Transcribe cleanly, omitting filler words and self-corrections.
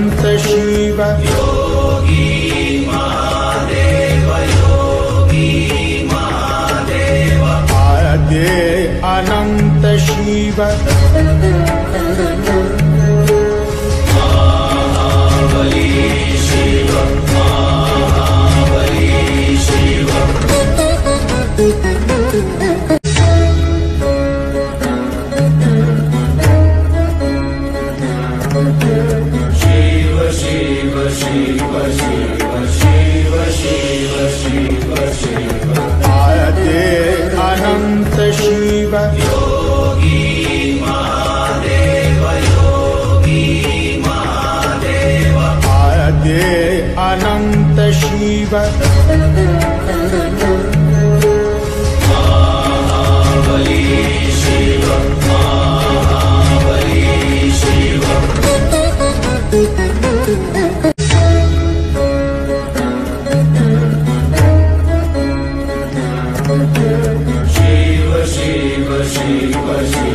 अनंत शिव योगी महादेव योगी महादेव आद्य अनंत शिव महाबली शिव महाबली शिव शिव शिव शिव शिव शिव शिव शिव शिव आद्य अनंत शिव योगी महादेव योगी महादेव आद्य अनंत शिव महाबली शिव महाबली शिव शिव शिव शिव शिव